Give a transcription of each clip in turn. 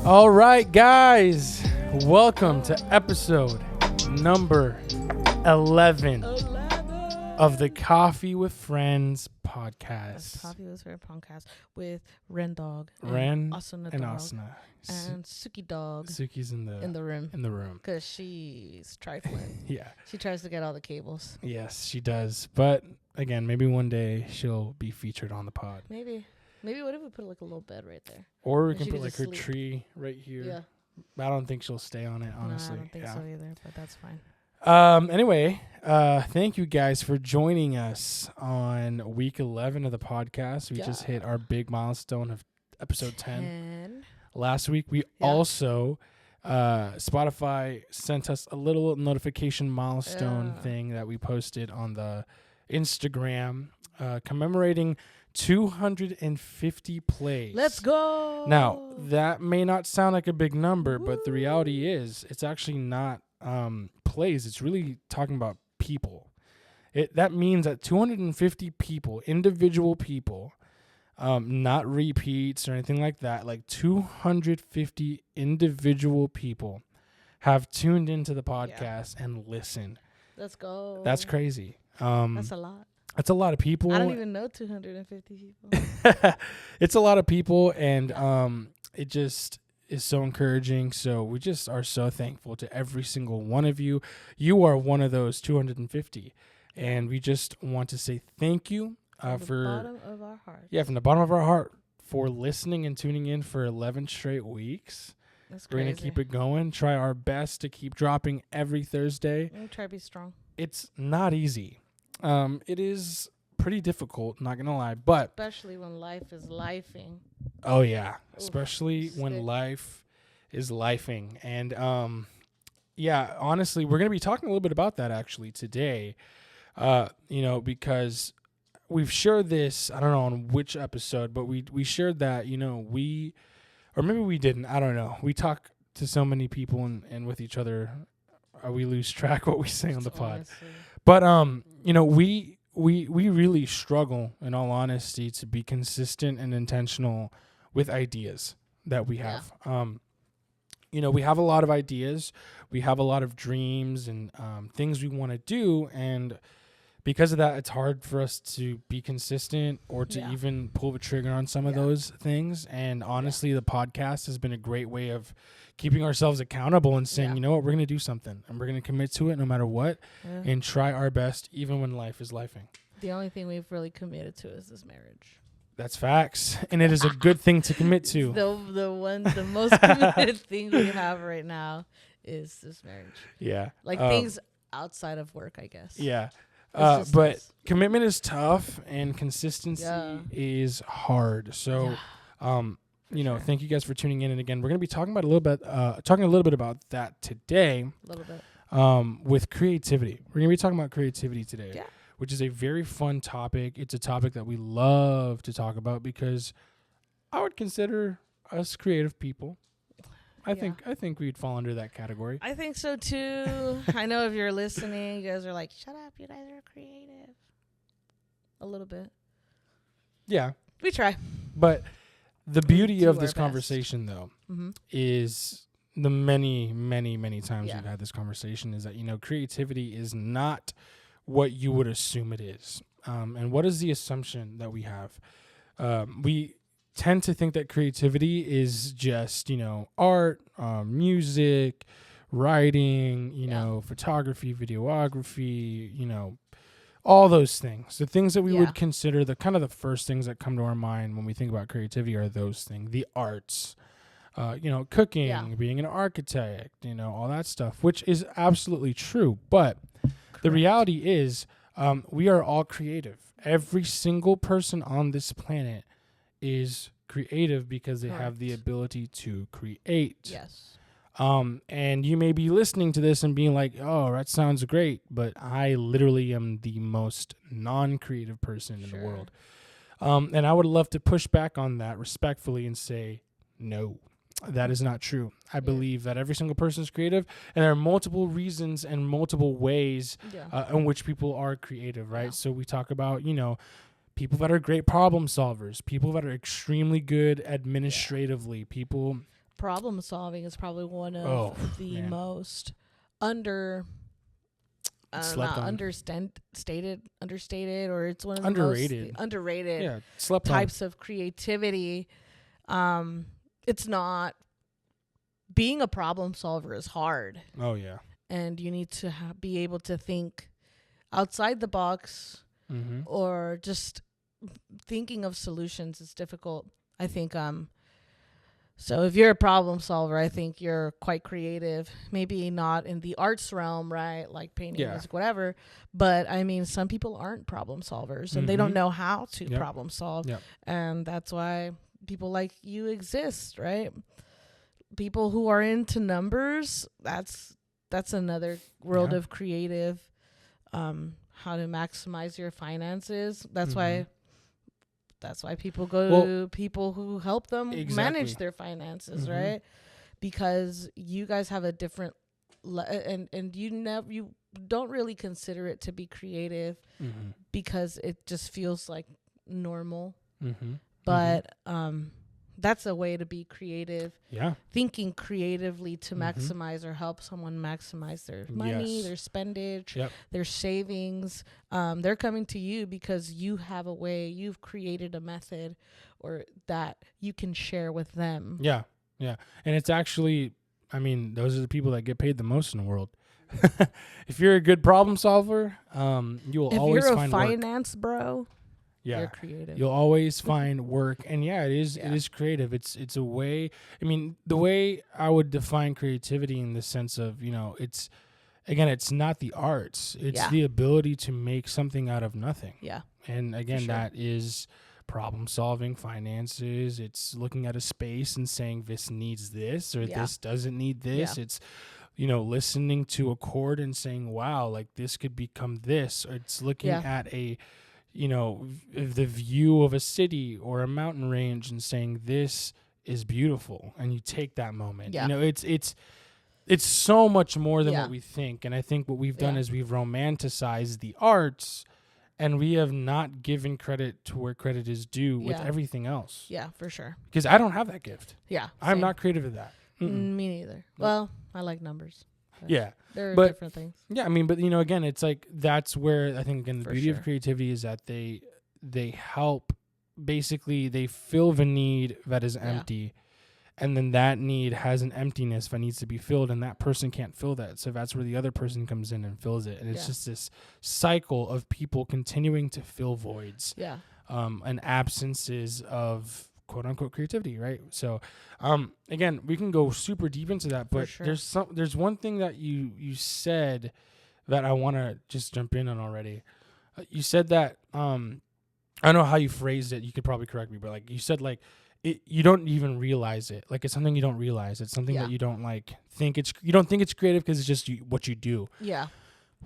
All right, guys, welcome to episode number 11 of the Coffee with Friends podcast. Coffee with Friends podcast with Ren Dog, Ren Asuna and Dog, Asuna. and Suki Dog. Suki's in the room. In the room. Because she's trifling. Yeah. She tries to get all the cables. Yes, she does. But again, maybe one day she'll be featured on the pod. Maybe what if we put like a little bed right there? Or we And can she put could like just her sleep. tree right here. Yeah. I don't think she'll stay on it, honestly. No, I don't think so either, but that's fine. Anyway, thank you guys for joining us on week 11 of the podcast. We just hit our big milestone of episode 10. Last week, we also, Spotify sent us a little notification milestone thing that we posted on the Instagram, commemorating 250 plays. Let's go. Now, that may not sound like a big number, but the reality is it's actually not plays. It's really talking about people. That means that 250 people, individual people, not repeats or anything like that, like 250 individual people have tuned into the podcast and listened. Let's go. That's crazy. That's a lot. That's a lot of people. I don't even know 250 people. It's a lot of people, and it just is so encouraging. So we just are so thankful to every single one of you. You are one of those 250, and we just want to say thank you from the bottom of our heart. Yeah, from the bottom of our heart for listening and tuning in for 11 straight weeks. That's We're crazy. going to keep it going, try our best to keep dropping every Thursday. We'll try to be strong. It's not easy. It is pretty difficult, not going to lie, but especially when life is lifing. Oh, yeah. Oof, especially when sick. life is lifing. And, yeah, honestly, we're going to be talking a little bit about that actually today, because we've shared this, I don't know on which episode, but we shared that, or maybe we didn't, I don't know. We talk to so many people and with each other, we lose track what we say on the pod. Honestly. But, we really struggle, in all honesty, to be consistent and intentional with ideas that we have. We have a lot of ideas. We have a lot of dreams and things we want to do. And because of that, it's hard for us to be consistent or to even pull the trigger on some of those things. And honestly, the podcast has been a great way of keeping ourselves accountable and saying, you know what, we're going to do something and we're going to commit to it no matter what and try our best even when life is lifing. The only thing we've really committed to is this marriage. That's facts. And it is a good thing to commit to. The most committed thing we have right now is this marriage. Yeah. Like things outside of work, I guess. Yeah. But commitment is tough and consistency is hard. So, thank you guys for tuning in. And again, we're going to be talking a little bit about that today. A little bit. With creativity. We're going to be talking about creativity today. Yeah. Which is a very fun topic. It's a topic that we love to talk about because I would consider us creative people. I think we'd fall under that category. I think so too. I know if you're listening, you guys are like, shut up, you guys are creative. A little bit. Yeah. We try. But the beauty do of this our best. conversation, though, is the many, many, many times we've had this conversation is that, creativity is not what you would assume it is. And what is the assumption that we have? We tend to think that creativity is just, art, music, writing, photography, videography, all those things. The things that we would consider the kind of the first things that come to our mind when we think about creativity are those things, the arts, cooking, being an architect, all that stuff, which is absolutely true. But the reality is we are all creative. Every single person on this planet is creative because they have the ability to create. Yes. And you may be listening to this and being like, oh, that sounds great, but I literally am the most non-creative person in the world. And I would love to push back on that respectfully and say, no. That is not true. I believe that every single person is creative, and there are multiple reasons and multiple ways in which people are creative, right? So we talk about, people that are great problem solvers, people that are extremely good administratively, people problem solving is probably one of the most understated, or it's one of the underrated. most underrated types of creativity. It's not, being a problem solver is hard. Oh yeah. And you need to be able to think outside the box, or just thinking of solutions is difficult. I think so if you're a problem solver, I think you're quite creative. Maybe not in the arts realm, right? Like painting, music, whatever. But I mean, some people aren't problem solvers, and they don't know how to problem solve. And that's why people like you exist, right? People who are into numbers, that's another world of creative. How to maximize your finances. That's why people go to people who help them manage their finances, right? Because you guys have a different and you don't really consider it to be creative because it just feels like normal. But that's a way to be creative. Yeah. Thinking creatively to maximize or help someone maximize their money, their spendage, their savings. They're coming to you because you have a way, you've created a method or that you can share with them. Yeah. Yeah. And it's actually, I mean, those are the people that get paid the most in the world. If you're a good problem solver, you will always find work. If you're a finance bro, you're creative. You'll always find work. And it is creative. It's a way, I mean, the way I would define creativity in the sense of, it's not the arts. It's the ability to make something out of nothing. Yeah. And again, that is problem solving, finances. It's looking at a space and saying this needs this or this doesn't need this. It's, listening to a chord and saying, wow, like this could become this. Or it's looking at a, the view of a city or a mountain range and saying this is beautiful, and you take that moment. It's so much more than what we think. And I think what we've done is we've romanticized the arts, and we have not given credit to where credit is due with everything else. Yeah, for sure. Because I don't have that gift. Yeah. I'm not creative at that. Me neither. Well, I like numbers. Yeah. There are different things. Yeah, I mean, but again, it's like that's where I think again the beauty of creativity is that they help, basically they fill the need that is empty, and then that need has an emptiness that needs to be filled, and that person can't fill that, so that's where the other person comes in and fills it, and it's just this cycle of people continuing to fill voids, and absences of quote unquote creativity, right? So again, we can go super deep into that, but there's one thing that you said that I want to just jump in on already. You said that I don't know how you phrased it, you could probably correct me, but like you said, like you don't even realize it, like it's something you don't realize, it's something that you don't you don't think it's creative because it's just what you do.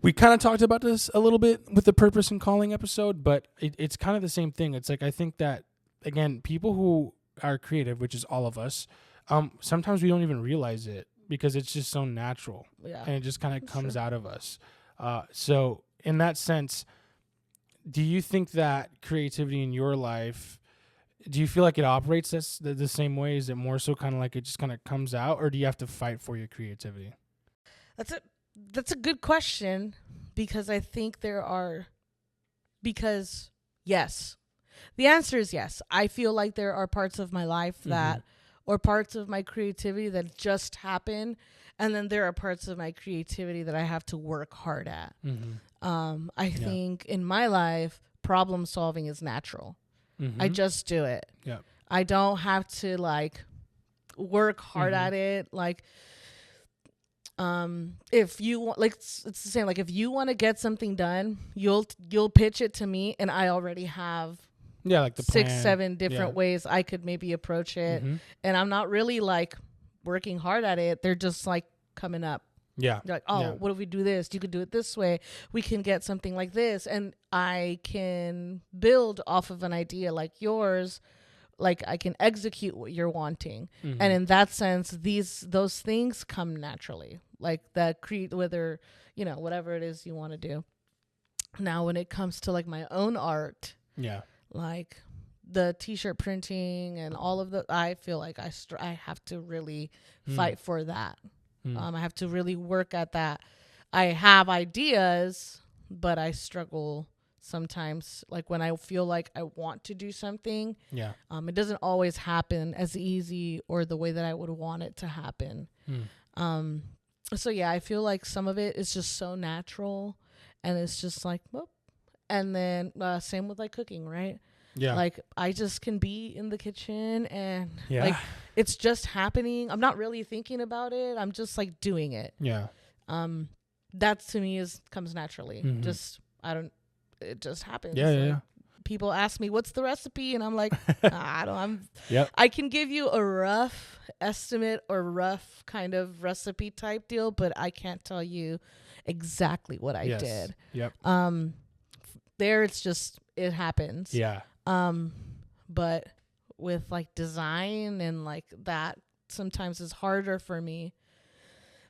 We kind of talked about this a little bit with the purpose and calling episode, but it's kind of the same thing. It's like I think that again, people who are creative, which is all of us, sometimes we don't even realize it because it's just so natural, and it just kind of comes out of us. So in that sense, do you think that creativity in your life, do you feel like it operates the same way? Is it more so kind of like it just kind of comes out, or do you have to fight for your creativity? That's a good question, because I think yes. The answer is yes. I feel like there are parts of my life that, or parts of my creativity that just happen. And then there are parts of my creativity that I have to work hard at. I think in my life, problem solving is natural. I just do it. Yeah. I don't have to like work hard at it. Like, if you want, like, it's the same. Like if you want to get something done, you'll pitch it to me, and I already have like the 6-7 different ways I could maybe approach it. And I'm not really like working hard at it. They're just like coming up. Yeah. You're like, what if we do this? You could do it this way. We can get something like this. And I can build off of an idea like yours. Like I can execute what you're wanting. And in that sense, those things come naturally. Like that whether, whatever it is you want to do. Now, when it comes to like my own art, like the t-shirt printing and all of the, I feel like I have to really fight for that. I have to really work at that. I have ideas, but I struggle sometimes. Like when I feel like I want to do something, it doesn't always happen as easy or the way that I would want it to happen. So yeah, I feel like some of it is just so natural, and it's just like, whoop. And then same with like cooking, right? Yeah. Like I just can be in the kitchen and like it's just happening. I'm not really thinking about it. I'm just like doing it. Yeah. That to me comes naturally. Just it just happens. Yeah. People ask me what's the recipe, and I'm like, I can give you a rough estimate or rough kind of recipe type deal, but I can't tell you exactly what I did. Yep. There it's just it happens. Yeah. But with like design and like that sometimes is harder for me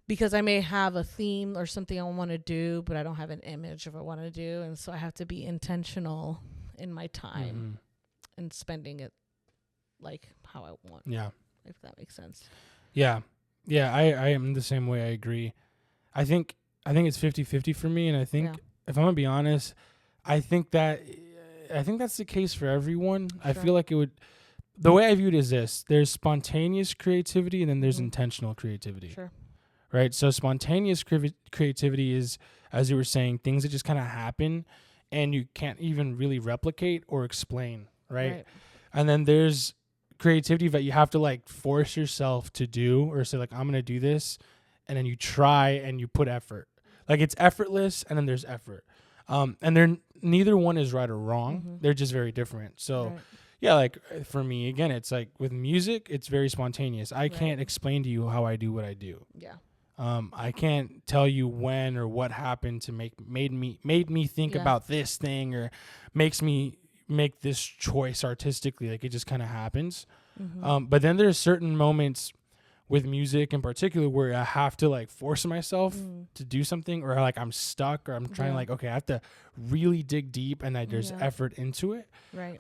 because I may have a theme or something I want to do, but I don't have an image of what I want to do, and so I have to be intentional in my time and spending it like how I want. Yeah. If that makes sense. Yeah. Yeah, I am the same way. I agree. I think it's 50-50 for me, and I think if I'm going to be honest, I think that's the case for everyone. Sure. I feel like the way I view it is this: there's spontaneous creativity and then there's intentional creativity. Sure. Right? So spontaneous creativity is, as you were saying, things that just kind of happen and you can't even really replicate or explain, right? And then there's creativity that you have to like force yourself to do, or say like, I'm going to do this, and then you try and you put effort. Like it's effortless, and then there's effort. And neither one is right or wrong. They're just very different. So yeah, like for me, again, it's like with music, it's very spontaneous. I can't explain to you how I do what I do. Yeah. I can't tell you when or what happened to made me think about this thing, or makes me make this choice artistically. Like it just kind of happens. But then there's certain moments with music in particular where I have to like force myself to do something, or like I'm stuck, or I'm trying like, okay, I have to really dig deep, and there's effort into it. Right.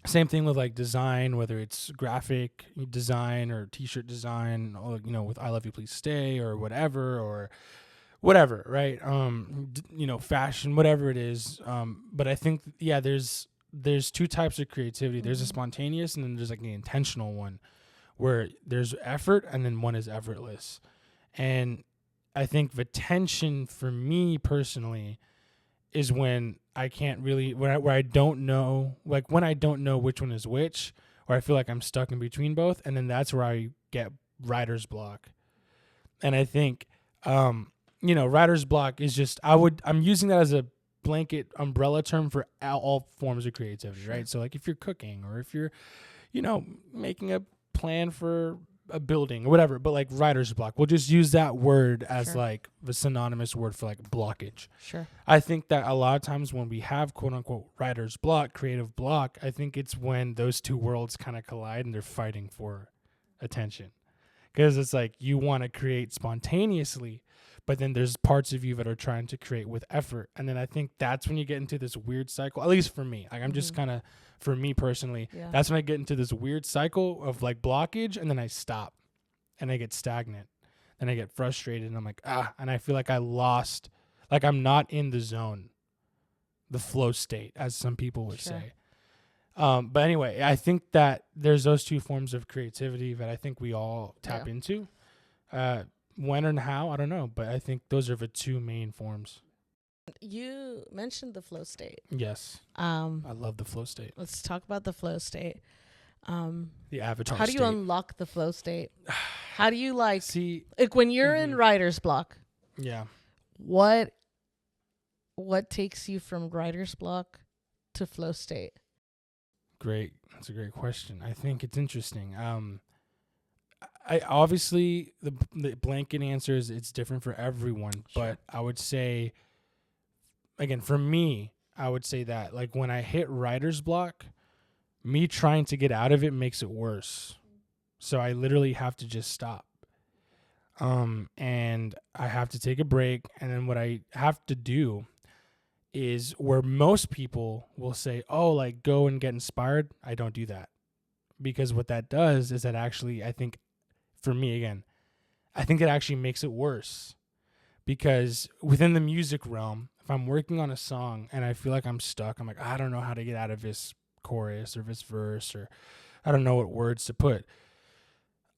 Same thing with like design, whether it's graphic design or t-shirt design, or, with I Love You Please Stay or whatever, right? Fashion, whatever it is. But I think, there's two types of creativity. There's a spontaneous, and then there's like an intentional one, where there's effort and then one is effortless. And I think the tension for me personally is when I can't really, where I don't know, like when I don't know which one is which, or I feel like I'm stuck in between both. And then that's where I get writer's block. And I think, writer's block is just, I'm using that as a blanket umbrella term for all forms of creativity, right? So like if you're cooking, or if you're, making a plan for a building or whatever, but like writer's block, we'll just use that word as like the synonymous word for like blockage. Sure. I think that a lot of times when we have quote unquote writer's block, creative block, I think it's when those two worlds kind of collide and they're fighting for attention. Because it's like you want to create spontaneously, but then there's parts of you that are trying to create with effort. And then I think that's when you get into this weird cycle, at least for me. Like I'm just kind of, for me personally, that's when I get into this weird cycle of like blockage, and then I stop and I get stagnant and I get frustrated, and I'm like, and I feel like I lost, like I'm not in the zone, the flow state, as some people would say. But anyway, I think that there's those two forms of creativity that I think we all tap into. When and how, I don't know, but I think those are the two main forms. You mentioned the flow state. Yes. I love the flow state. Let's talk about the flow state. The avatar state. How do you unlock the flow state? How do you like when you're in writer's block? Yeah. What takes you from writer's block to flow state? Great. That's a great question. I think it's interesting. I obviously the blanket answer is it's different for everyone, but I would say, again, for me, I would say that like when I hit writer's block, me trying to get out of it makes it worse. So I literally have to just stop. And I have to take a break. And then what I have to do is where most people will say, oh, like go and get inspired. I don't do that, because what that does is that actually, I think for me, again, I think it actually makes it worse, because within the music realm, if I'm working on a song and I feel like I'm stuck, I'm like, I don't know how to get out of this chorus or this verse, or I don't know what words to put.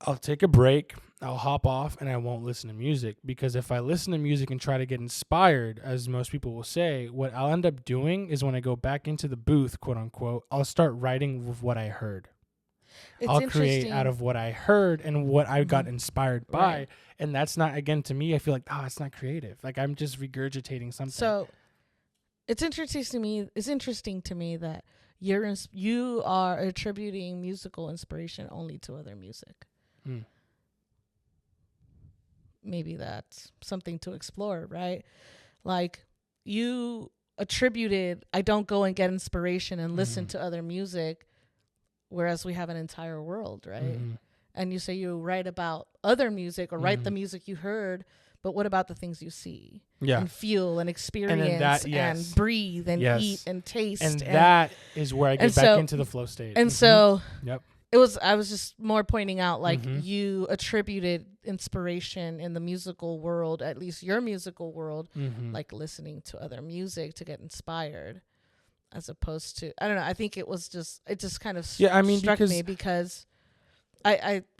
I'll take a break, I'll hop off, and I won't listen to music, because if I listen to music and try to get inspired, as most people will say, what I'll end up doing is when I go back into the booth, quote unquote, I'll start writing with what I heard. I'll create out of what I heard and what I got inspired by. Right. And that's not, again, to me, I feel like, it's not creative. Like I'm just regurgitating something. So it's interesting to me that you are attributing musical inspiration only to other music. Maybe that's something to explore, right? Like you attributed, I don't go and get inspiration and listen to other music, whereas we have an entire world, right? And you say you write about other music or write the music you heard, but what about the things you see and feel and experience and breathe and eat and taste? And that is where I get back into the flow state. And so I was just more pointing out, like you attributed inspiration in the musical world, at least your musical world, like listening to other music to get inspired, as opposed to, I don't know. I think it just kind of struck me because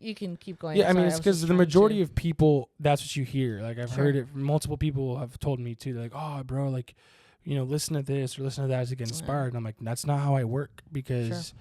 you can keep going. Yeah, it's because the majority of people, that's what you hear. Like I've heard it. Multiple people have told me too. They're like, oh, bro, like, listen to this or listen to that to get inspired. And I'm like, that's not how I work, because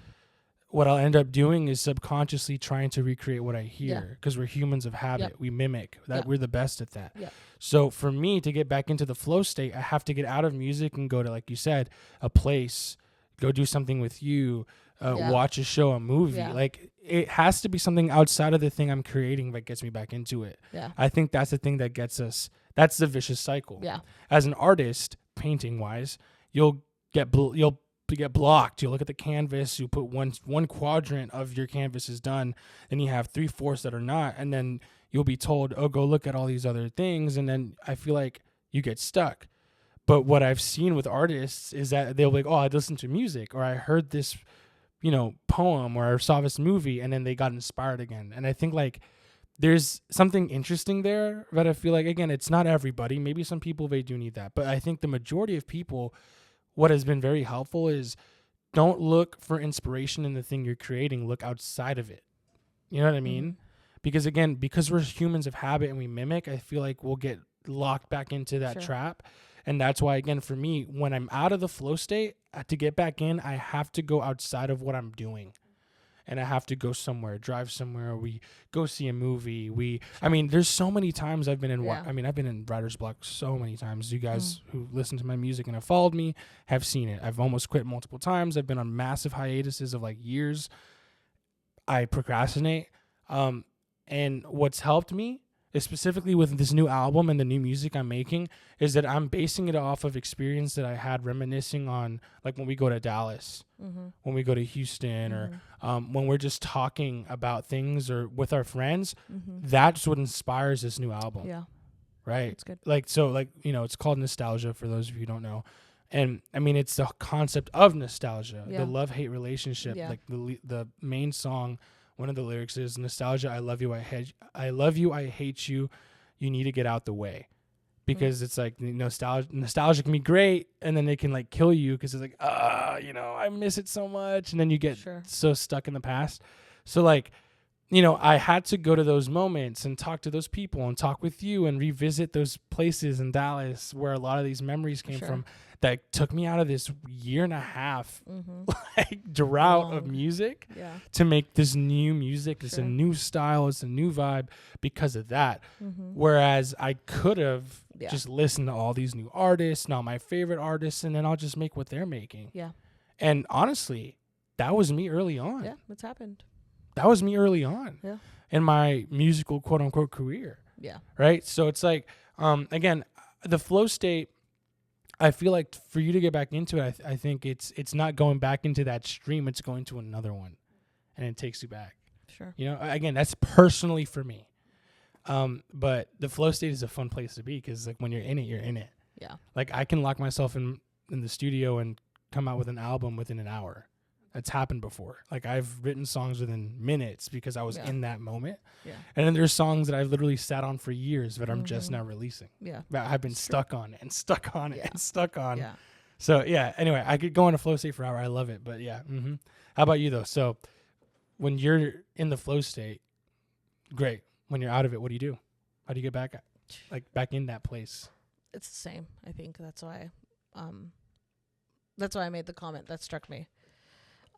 what I'll end up doing is subconsciously trying to recreate what I hear, because we're humans of habit. We mimic that. We're the best at that. So for me to get back into the flow state, I have to get out of music and go to, like you said, a place, go do something with you, watch a show, a movie. Like it has to be something outside of the thing I'm creating that gets me back into it. I think that's the thing that gets us. That's the vicious cycle. As an artist, painting wise, you'll get blocked. You look at the canvas, you put one quadrant of your canvas is done, and you have 3/4 that are not, and then you'll be told, oh, go look at all these other things, and then I feel like you get stuck. But what I've seen with artists is that they'll be like, oh, I listened to music, or I heard this poem, or I saw this movie, and then they got inspired again. And I think like there's something interesting there, but I feel like, again, it's not everybody. Maybe some people, they do need that, but I think the majority of people, what has been very helpful is don't look for inspiration in the thing you're creating. Look outside of it. You know what I mean? Because again, because we're humans of habit and we mimic, I feel like we'll get locked back into that trap. And that's why, again, for me, when I'm out of the flow state, to get back in, I have to go outside of what I'm doing. And I have to go somewhere, drive somewhere. We go see a movie. There's so many times I've been in, I've been in writer's block so many times. You guys who listen to my music and have followed me have seen it. I've almost quit multiple times. I've been on massive hiatuses of like years. I procrastinate. And what's helped me is specifically with this new album and the new music I'm making is that I'm basing it off of experience that I had reminiscing on, like when we go to Dallas, when we go to Houston, or when we're just talking about things or with our friends. That's what inspires this new album. Yeah. Right. That's good. It's called Nostalgia for those of you who don't know. And it's the concept of nostalgia, the love-hate relationship, like the main song. One of the lyrics is nostalgia. I love you. I hate you. You need to get out the way, because it's like nostalgia can be great, and then they can like kill you because it's like, I miss it so much, and then you get so stuck in the past. So like, I had to go to those moments and talk to those people and talk with you and revisit those places in Dallas where a lot of these memories came from. That took me out of this 1.5 year drought of music to make this new music. It's a new style. It's a new vibe because of that. Whereas I could have just listened to all these new artists, now my favorite artists, and then I'll just make what they're making. Yeah. And honestly, that was me early on. Yeah, it's happened. That was me early on in my musical quote unquote career. Yeah. Right. So it's like, again, the flow state, I feel like for you to get back into it, I think it's not going back into that stream. It's going to another one, and it takes you back. Sure. Again, that's personally for me. But the flow state is a fun place to be because like when you're in it, you're in it. Yeah. Like I can lock myself in in the studio and come out with an album within an hour. That's happened before. Like I've written songs within minutes because I was in that moment. Yeah. And then there's songs that I've literally sat on for years, but I'm just now releasing. Yeah. But I've been stuck on it and stuck on it and stuck on. Yeah. So yeah, anyway, I could go in a flow state for an hour. I love it. But yeah. Mm-hmm. How about you though? So when you're in the flow state, great. When you're out of it, what do you do? How do you get back in that place? It's the same. I think that's why I made the comment that struck me.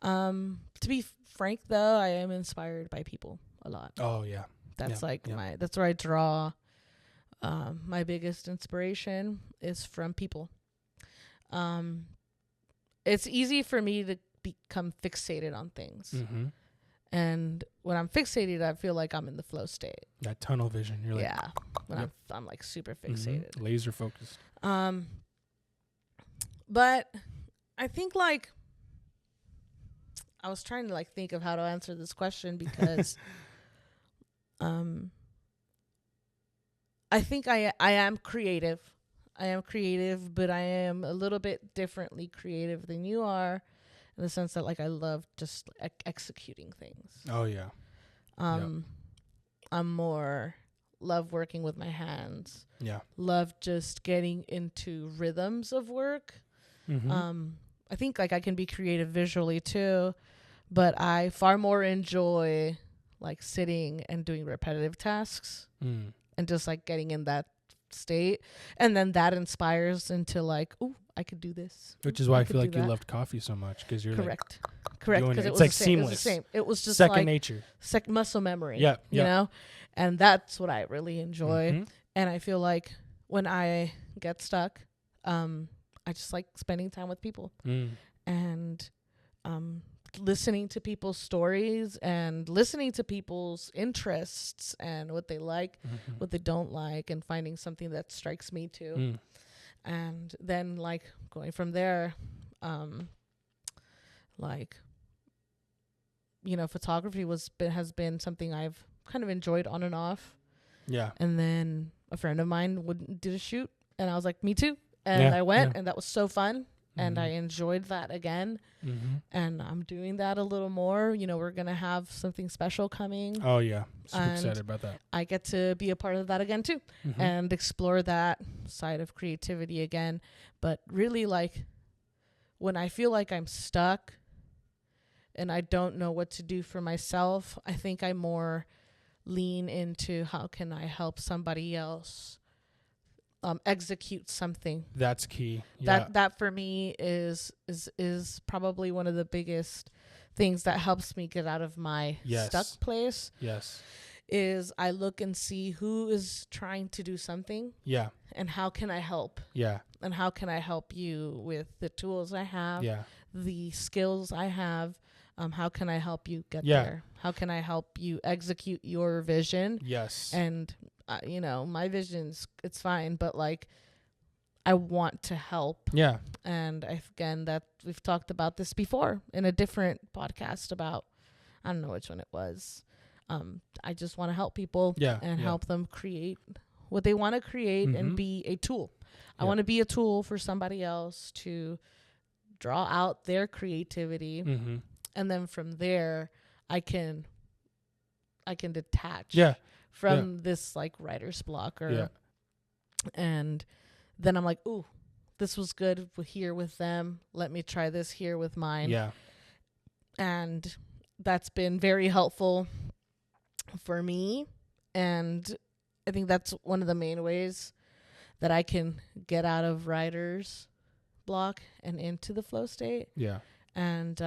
To be frank though, I am inspired by people a lot. Oh yeah. That's that's where I draw my biggest inspiration is from people. It's easy for me to become fixated on things. Mm-hmm. And when I'm fixated, I feel like I'm in the flow state. That tunnel vision. You're like, when I'm like super fixated. Mm-hmm. Laser focused. But I think like I was trying to like think of how to answer this question because I think I am creative. I am creative, but I am a little bit differently creative than you are in the sense that like I love just executing things. Oh yeah. I'm more love working with my hands. Yeah. Love just getting into rhythms of work. Mm-hmm. I think like I can be creative visually too, but I far more enjoy like sitting and doing repetitive tasks and just like getting in that state. And then that inspires into like, oh, I could do this. Which is why I feel like you loved coffee so much because you're correct. Because it was like seamless. It was the same. It was just second like nature. Muscle memory. Yeah. You know? And that's what I really enjoy. Mm-hmm. And I feel like when I get stuck, I just like spending time with people and listening to people's stories and listening to people's interests and what they like, what they don't like, and finding something that strikes me too. And then like going from there, like, you know, photography has been something I've kind of enjoyed on and off. Yeah. And then a friend of mine did a shoot and I was like, me too. And I went and that was so fun. And I enjoyed that again. And I'm doing that a little more. You know, we're going to have something special coming. Oh, yeah. Super excited about that. I get to be a part of that again, too. And explore that side of creativity again. But really, like, when I feel like I'm stuck and I don't know what to do for myself, I think I more lean into how can I help somebody else execute something. That's key. That for me is probably one of the biggest things that helps me get out of my stuck place. Yes. Is I look and see who is trying to do something. Yeah. And how can I help? Yeah. And how can I help you with the tools I have? Yeah. The skills I have. How can I help you get there? How can I help you execute your vision? Yes. And you know, my vision's, it's fine, but like I want to help. Yeah. And again, that we've talked about this before in a different podcast about, I don't know which one it was. I just want to help people and help them create what they want to create and be a tool. I want to be a tool for somebody else to draw out their creativity. And then from there, I can detach. Yeah. From this like writer's block and then I'm like, ooh, this was good here with them. Let me try this here with mine. Yeah. And that's been very helpful for me. And I think that's one of the main ways that I can get out of writer's block and into the flow state. Yeah. And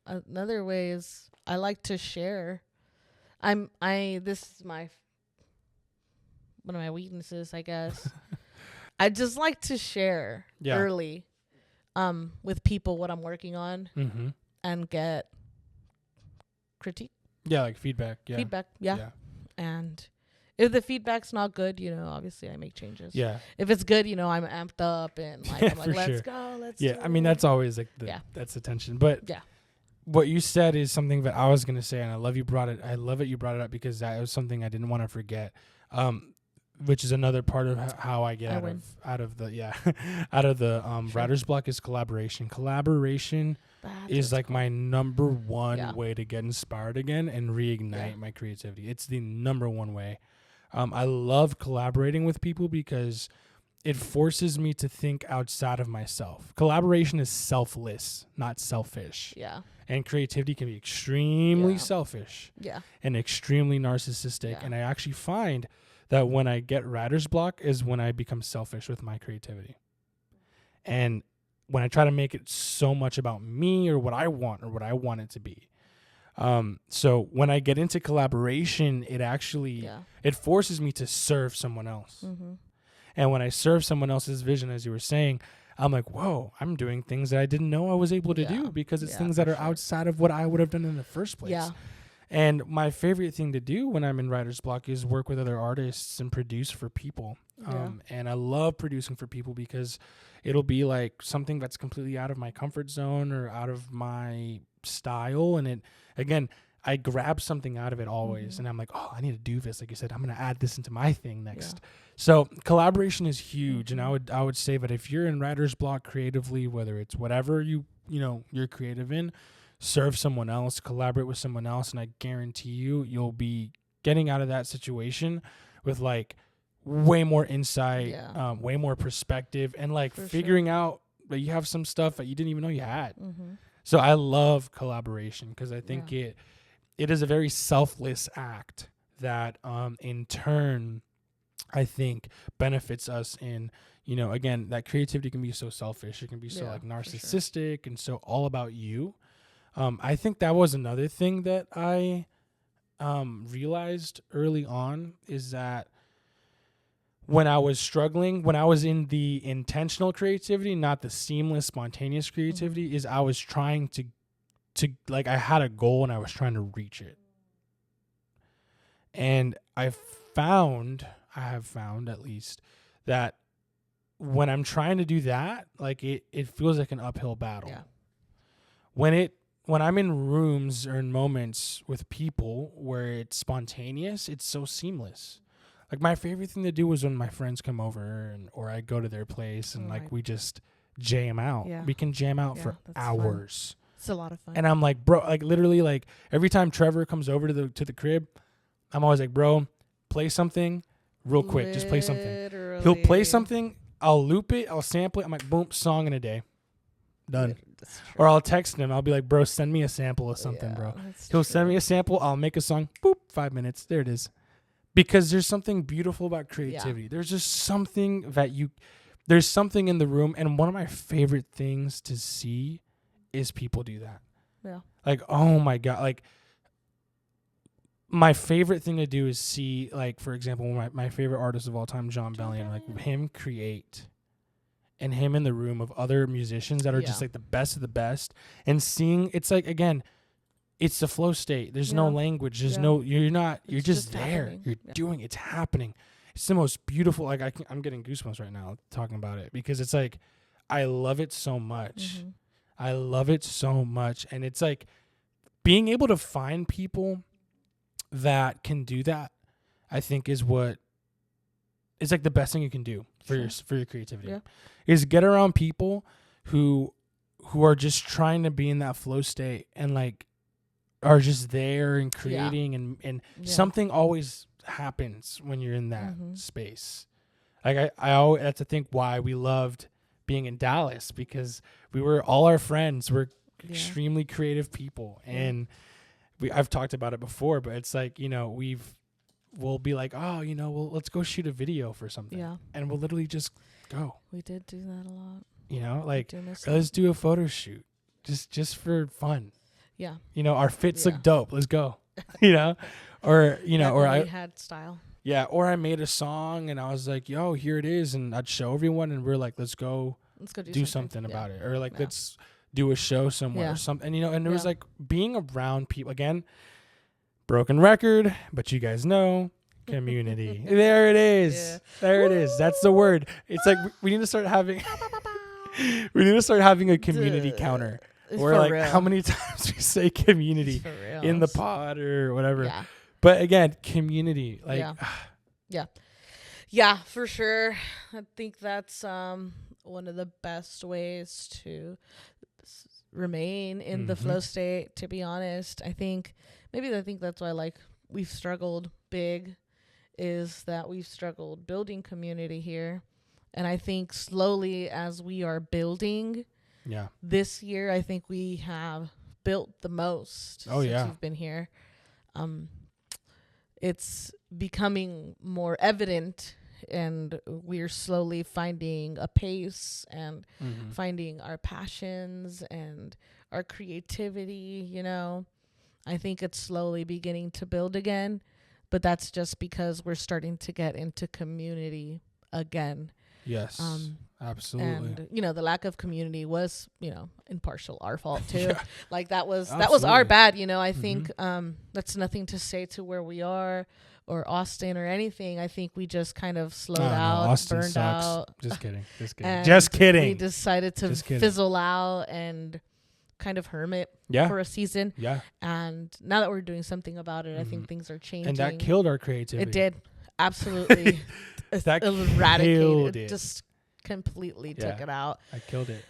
another way is I like to share. This is one of my weaknesses, I guess. I just like to share early with people what I'm working on and get critique. Yeah, like feedback. Yeah. Feedback, yeah. And if the feedback's not good, you know, obviously I make changes. Yeah. If it's good, you know, I'm amped up and like I'm like, let's go, let's do it. I mean, that's always like that's the tension. But what you said is something that I was going to say, and I love it you brought it up because that was something I didn't want to forget. which is another part of how I get out of the out of the writer's block, is collaboration. Collaboration is like my number one way to get inspired again and reignite my creativity. It's the number one way. I love collaborating with people because it forces me to think outside of myself. Collaboration is selfless, not selfish. Yeah. And creativity can be extremely selfish. Yeah. And extremely narcissistic. Yeah. And I actually find that when I get writer's block is when I become selfish with my creativity. And when I try to make it so much about me or what I want it to be. So when I get into collaboration, it actually, it forces me to serve someone else. Mm-hmm. And when I serve someone else's vision, as you were saying, I'm like, whoa, I'm doing things that I didn't know I was able to do because it's things that are outside of what I would have done in the first place. Yeah. And my favorite thing to do when I'm in writer's block is work with other artists and produce for people. And I love producing for people because it'll be like something that's completely out of my comfort zone or out of my style. And it, again, I grab something out of it always. And I'm like, oh, I need to do this. Like you said, I'm going to add this into my thing next. Yeah. So collaboration is huge. And I would say that if you're in writer's block creatively, whether it's whatever you're creative in, serve someone else, collaborate with someone else. And I guarantee you'll be getting out of that situation with like way more insight, way more perspective, and like figuring out that you have some stuff that you didn't even know you had. Mm-hmm. So I love collaboration because I think it is a very selfless act that in turn I think benefits us in, again, that creativity can be so selfish. It can be so like narcissistic and so all about you. I think that was another thing that I realized early on is that when I was struggling, when I was in the intentional creativity, not the seamless, spontaneous creativity, is I was trying to like, I had a goal and I was trying to reach it. And I have found at least that when I'm trying to do that, like it feels like an uphill battle. Yeah. When I'm in rooms or in moments with people where it's spontaneous, it's so seamless. Like my favorite thing to do was when my friends come over or I go to their place and we just jam out. Yeah. We can jam out for hours. Fun. It's a lot of fun. And I'm like, bro, like literally like every time Trevor comes over to the crib, I'm always like, bro, play something real quick. Just play something. He'll play something. I'll loop it. I'll sample it. I'm like, boom, song in a day. Done. Or I'll text him. I'll be like, bro, send me a sample of something, bro. He'll send me a sample. I'll make a song. Boop, 5 minutes. There it is. Because there's something beautiful about creativity. Yeah. There's just something there's something in the room. And one of my favorite things to see is people do that. Yeah. Like, oh my God. Like, my favorite thing to do is see, like, for example, my favorite artist of all time, John Bellion, like him create and him in the room of other musicians that are just like the best of the best, and seeing, it's like, again, it's the flow state. There's no language. There's you're just there. Happening. You're doing, it's happening. It's the most beautiful, like I'm getting goosebumps right now talking about it because it's like, I love it so much. Mm-hmm. I love it so much. And it's like being able to find people that can do that, I think is what is like the best thing you can do for your creativity. Yeah. Is get around people who are just trying to be in that flow state and like are just there and creating and something always happens when you're in that space. Like I always, that's I think why we loved being in Dallas, because all our friends were extremely creative people, and I've talked about it before, but it's like, we'll be like, oh, let's go shoot a video for something. Yeah. And we'll literally just go. We did do that a lot. Like, let's do a photo shoot just for fun. Yeah. Our fits look dope. Let's go. Or, or I had style. Yeah. Or I made a song and I was like, yo, here it is. And I'd show everyone and we're like, let's go do something about it. Or like, let's do a show somewhere or something. And, and it was like being around people, again, broken record, but you guys know, community. There it is. Yeah. There it is. That's the word. It's like we need to start having a community counter. Or like real. How many times we say community in the pod or whatever. Yeah. But again, community. Like yeah. Yeah, for sure. I think that's one of the best ways to remain in the flow state, to be honest. I think that's why, like, we've struggled big, is that we've struggled building community here. And I think slowly, as we are building this year, I think we have built the most since we've been here. It's becoming more evident, and we're slowly finding a pace and finding our passions and our creativity, you know. I think it's slowly beginning to build again, but that's just because we're starting to get into community again. Yes, absolutely. And, you know, the lack of community was, you know, in partial our fault too. Like that was our bad, you know. I think that's nothing to say to where we are or Austin or anything. I think we just kind of slowed out, Austin burned sucks. out. Just kidding. Just kidding. We decided to fizzle out and kind of hermit for a season. Yeah. And now that we're doing something about it, I think things are changing. And that killed our creativity. It did. Absolutely. That eradicated it. Just completely took it out. I killed it.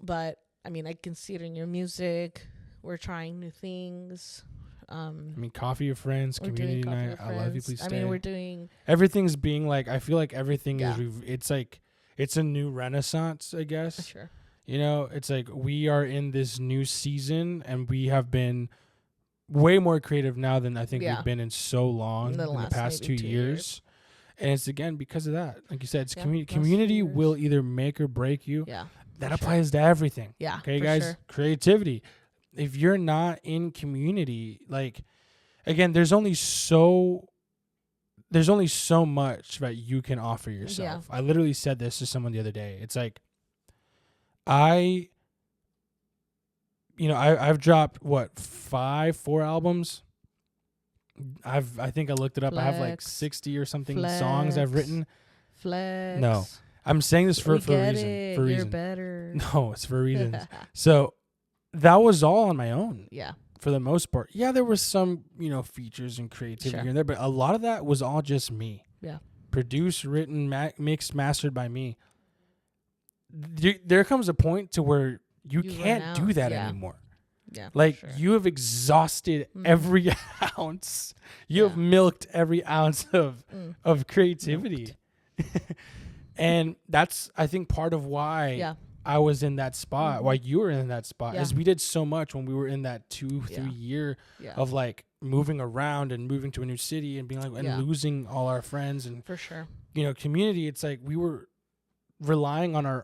But I mean, I can see it in your music. We're trying new things. I mean, Coffee with Friends, community night. I love you, please stay. I mean, we're doing everything's being like. I feel like everything is. It's like it's a new renaissance, I guess. Sure. You know, it's like we are in this new season, and we have been way more creative now than I think we've been in so long in the past 2 years. And it's again because of that. Like you said, it's community will either make or break you. Yeah. That applies to everything. Yeah. Okay, guys. Sure. Creativity. If you're not in community, like again, there's only so much that you can offer yourself. Yeah. I literally said this to someone the other day. It's like I've dropped 4 albums. I think I looked it up. Flex. I have like 60 or something songs I've written. Flex. No, I'm saying this for a reason. For a reason. You're better. No, it's for reasons. So that was all on my own. Yeah. For the most part. Yeah, there was some, features and creativity here and there, but a lot of that was all just me. Yeah. Produced, written, mixed, mastered by me. There comes a point to where you can't do that anymore. Yeah, like you have exhausted every ounce. You have milked every ounce of creativity. And that's, I think, part of why I was in that spot, why you were in that spot, is we did so much when we were in that 2-3 year of like moving around and moving to a new city and being like, and losing all our friends. And for sure, community, it's like we were relying on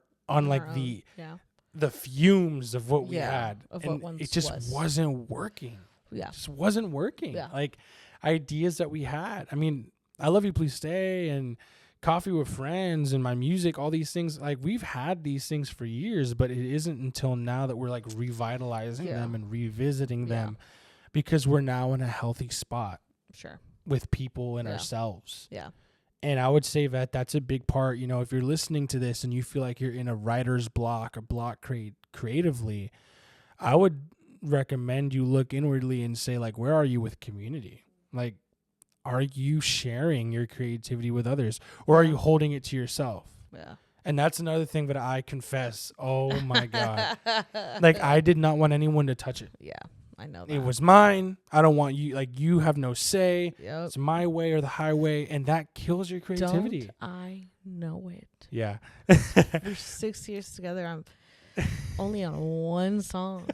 the fumes of what we had, and it just wasn't working. Yeah, it just wasn't working. Yeah. Like ideas that we had. I mean, I Love You, Please Stay, and Coffee with Friends, and my music. All these things, like we've had these things for years, but it isn't until now that we're like revitalizing them and revisiting them, because we're now in a healthy spot. Sure. With people and ourselves. Yeah. And I would say that that's a big part, if you're listening to this and you feel like you're in a writer's block, a block creatively, I would recommend you look inwardly and say, like, where are you with community? Like, are you sharing your creativity with others, or are you holding it to yourself? Yeah. And that's another thing that I confess. Oh my God. Like, I did not want anyone to touch it. Yeah. I know that. It was mine. I don't want you, like, you have no say. Yep. It's my way or the highway, and that kills your creativity. Don't I know it? Yeah. We're 6 years together. I'm only on one song.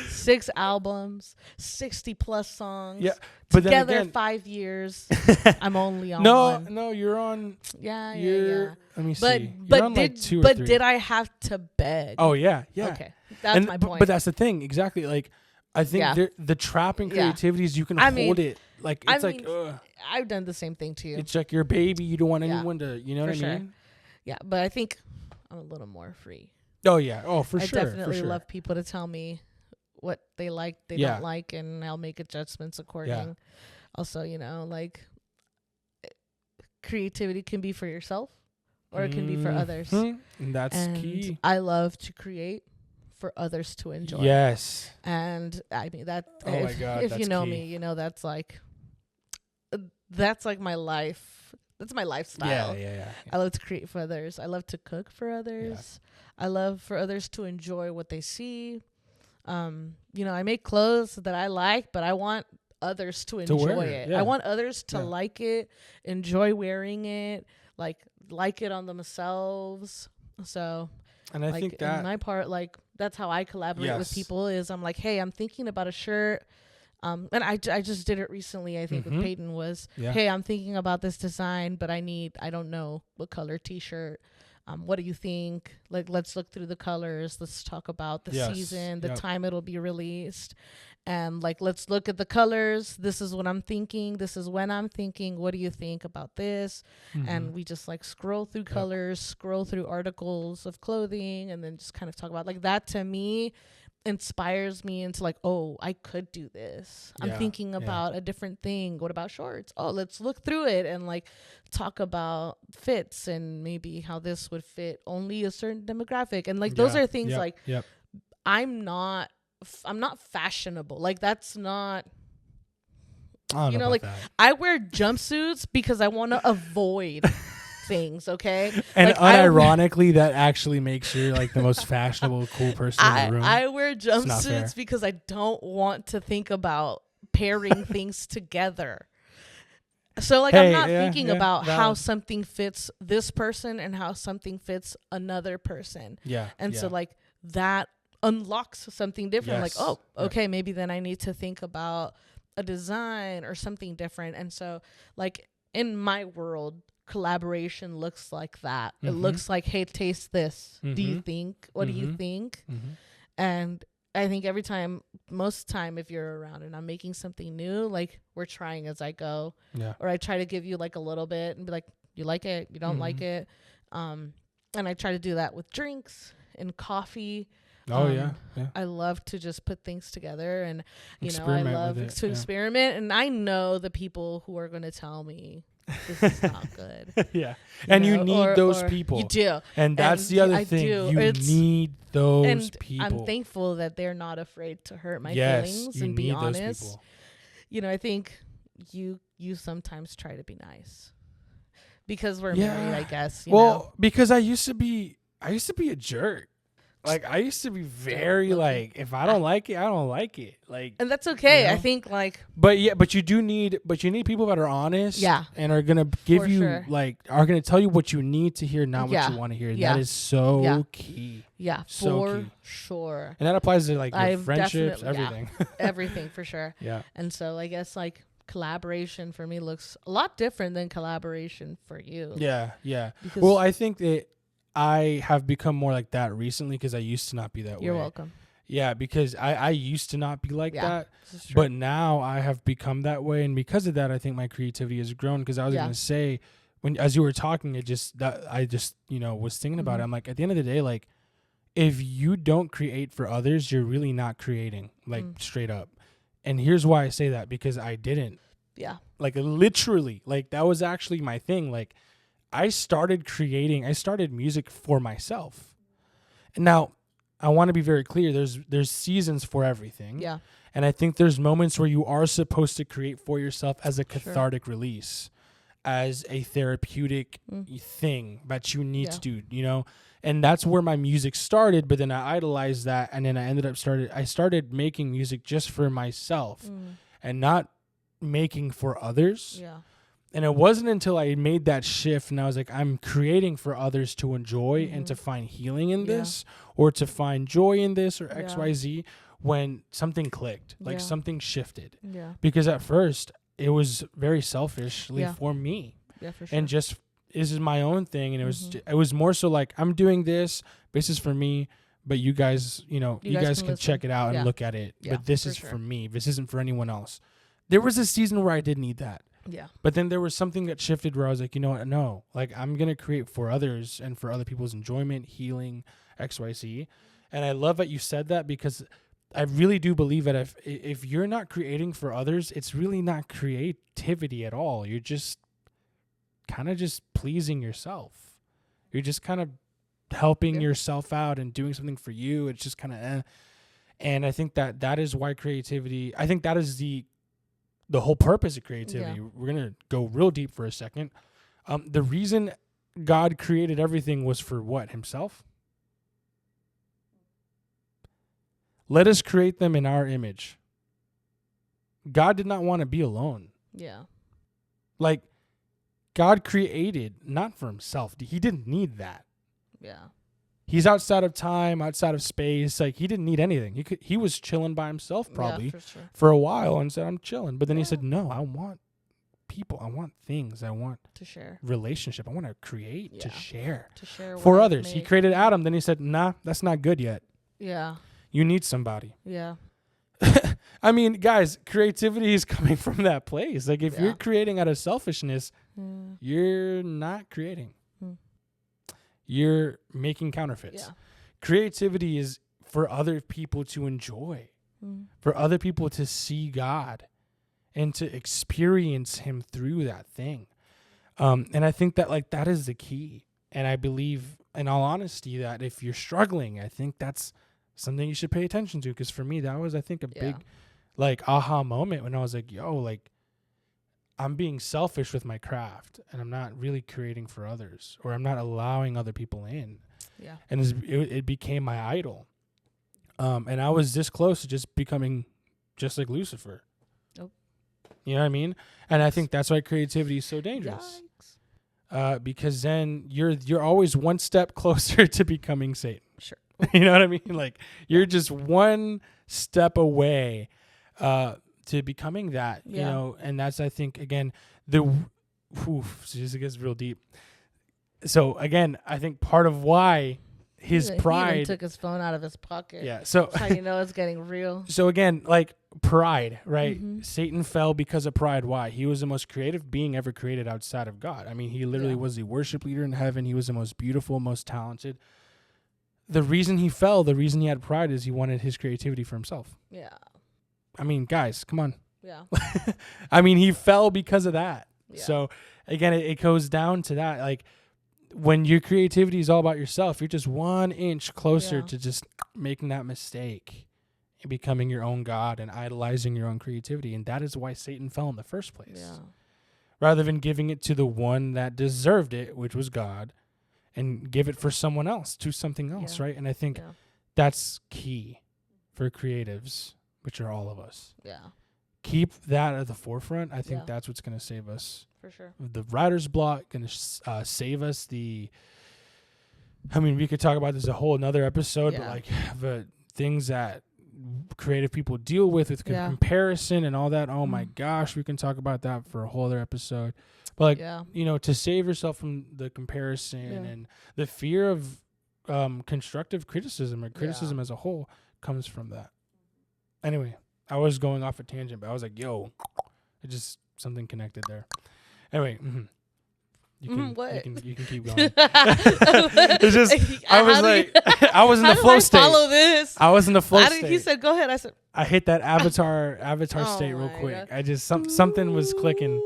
6 albums, 60 plus songs. Yeah. But together again, 5 years. I'm only on one. No, you're on. Yeah. Let me see. But did I have to beg? Oh yeah. Okay. That's my point. But that's the thing. Exactly. Like, I think the trap in creativity is you can hold it. Like, it's I've done the same thing too. It's like your baby. You don't want anyone to, you know what I mean? Yeah, but I think I'm a little more free. Oh, yeah. Oh, for sure. I definitely love people to tell me what they like, they don't like, and I'll make adjustments according. Yeah. Also, like, creativity can be for yourself or it can be for others. And that's key. I love to create for others to enjoy. Yes. And I mean that. Oh my God, if you know me, that's like my life That's my lifestyle. Yeah. I love to create for others. I love to cook for others. I love for others to enjoy what they see. I make clothes that I like, but I want others to enjoy it. Yeah. I want others to like it, enjoy wearing it, like it on themselves. So, and I think that in my part, that's how I collaborate with people. Is I'm like, hey, I'm thinking about a shirt. And I just did it recently. I think with Peyton was, hey, I'm thinking about this design, but I don't know what color T-shirt. What do you think? Let's look through the colors. Let's talk about the season, the time it'll be released. And let's look at the colors. This is what I'm thinking. This is when I'm thinking. What do you think about this? And we just scroll through colors, scroll through articles of clothing, and then just kind of talk about that. To me, inspires me into oh, I could do this. I'm thinking about a different thing. What about shorts? Oh, let's look through it and talk about fits and maybe how this would fit only a certain demographic. And those are things I'm not fashionable. That's not, I wear jumpsuits because I want to avoid things, okay? And unironically, that actually makes you the most fashionable, cool person in the room. I wear jumpsuits because I don't want to think about pairing things together. So I'm not thinking about how something fits this person and how something fits another person. So that unlocks something different. Okay, maybe then I need to think about a design or something different. And so in my world, collaboration looks like that. It looks like, hey, taste this. Do you think? What do you think? And I think most time, if you're around and I'm making something new, we're trying as I go. Or I try to give you a little bit and be like, you like it, you don't like it. And I try to do that with drinks and coffee. I love to just put things together, and I love to experiment. And I know the people who are going to tell me this is not good. You need those people. You do, and that's the other thing. You need those people. I'm thankful that they're not afraid to hurt my feelings and be honest. I think you sometimes try to be nice because we're married, I guess. Because I used to be a jerk. I used to be very if I don't like it, I don't like it. And that's okay. I think but you need people that are honest and are gonna give you are gonna tell you what you need to hear, not what you want to hear. That is so key. For sure. And that applies to your friendships, everything. Everything for sure. And so I guess collaboration for me looks a lot different than collaboration for you. Well, I think that I have become more like that recently because I used to not be that way. You're welcome. Yeah, because I used to not be like that, but now I have become that way, and because of that, I think my creativity has grown. Because I was gonna say, as you were talking, I just was thinking about it. I'm at the end of the day, if you don't create for others, you're really not creating, straight up. And here's why I say that, because I didn't. Literally, that was actually my thing. I started music for myself. And now I want to be very clear. There's seasons for everything. And I think there's moments where you are supposed to create for yourself as a cathartic release, as a therapeutic thing that you need to do, And that's where my music started, but then I idolized that, and then I started making music just for myself and not making for others. And it wasn't until I made that shift and I was I'm creating for others to enjoy and to find healing in this, or to find joy in this, or XYZ, when something clicked, something shifted. Because at first it was very selfishly for me. For sure. And just, this is my own thing. And it was more so I'm doing this is for me, but you guys, you guys can check it out and look at it. But this is for me. This isn't for anyone else. There was a season where I did need that. But then there was something that shifted where I was you know what? No, I'm going to create for others and for other people's enjoyment, healing, XYZ. And I love that you said that, because I really do believe that if you're not creating for others, it's really not creativity at all. You're just kind of just pleasing yourself. You're just kind of helping yourself out and doing something for you. It's just kind of And I think that is why creativity, I think that is the whole purpose of creativity. We're going to go real deep for a second. The reason God created everything was for what? Himself? Let us create them in our image. God did not want to be alone. Yeah. Like, God created not for himself. He didn't need that. Yeah. He's outside of time, outside of space. Like, he didn't need anything. He was chilling by himself probably for a while and said, I'm chilling. But then he said, no, I want people. I want things. I want to share. Relationship. I want to create, to share for others. He created Adam. Then he said, nah, that's not good yet. Yeah. You need somebody. Yeah. I mean, guys, creativity is coming from that place. Like, if you're creating out of selfishness, you're not creating. You're making counterfeits. Yeah. Creativity is for other people to enjoy, for other people to see God and to experience him through that thing. And I think that, like, that is the key. And I believe, in all honesty, that if you're struggling, I think that's something you should pay attention to. Because for me, that was, I think, a big, like, aha moment when I was like, yo, like, I'm being selfish with my craft and I'm not really creating for others, or I'm not allowing other people in. Yeah. And it became my idol. And I was this close to just becoming just like Lucifer. Nope. You know what I mean? And I think that's why creativity is so dangerous. Because then you're always one step closer to becoming Satan. Sure. You know what I mean? Like, you're just one step away to becoming that, you know, and that's, I think, again, it gets real deep. So again, I think part of why his pride, he even took his phone out of his pocket. Yeah. So that's how you know it's getting real. So again, like, pride, right? Satan fell because of pride. Why? He was the most creative being ever created outside of God. I mean, he literally was the worship leader in heaven. He was the most beautiful, most talented. The reason he fell, the reason he had pride, is he wanted his creativity for himself. Yeah. I mean, guys, come on. Yeah. I mean, he fell because of that. Yeah. So again, it goes down to that. Like, when your creativity is all about yourself, you're just 1 inch closer to just making that mistake and becoming your own God and idolizing your own creativity. And that is why Satan fell in the first place. Yeah. Rather than giving it to the one that deserved it, which was God, and give it for someone else, to something else, right? And I think that's key for creatives, which are all of us. Yeah. Keep that at the forefront. I think that's what's going to save us. For sure. The writer's block going to save us. I mean, we could talk about this a whole another episode, but like the things that creative people deal with comparison and all that. Oh my gosh, we can talk about that for a whole other episode. But like, you know, to save yourself from the comparison and the fear of constructive criticism, or criticism as a whole, comes from that. Anyway, I was going off a tangent, but I was like, yo, it just something connected there. Anyway, you can keep going. It's just I was in the flow state. Follow this. I was in the flow state. He said, "Go ahead." I said, I hit that avatar state real quick. God. I just something was clicking.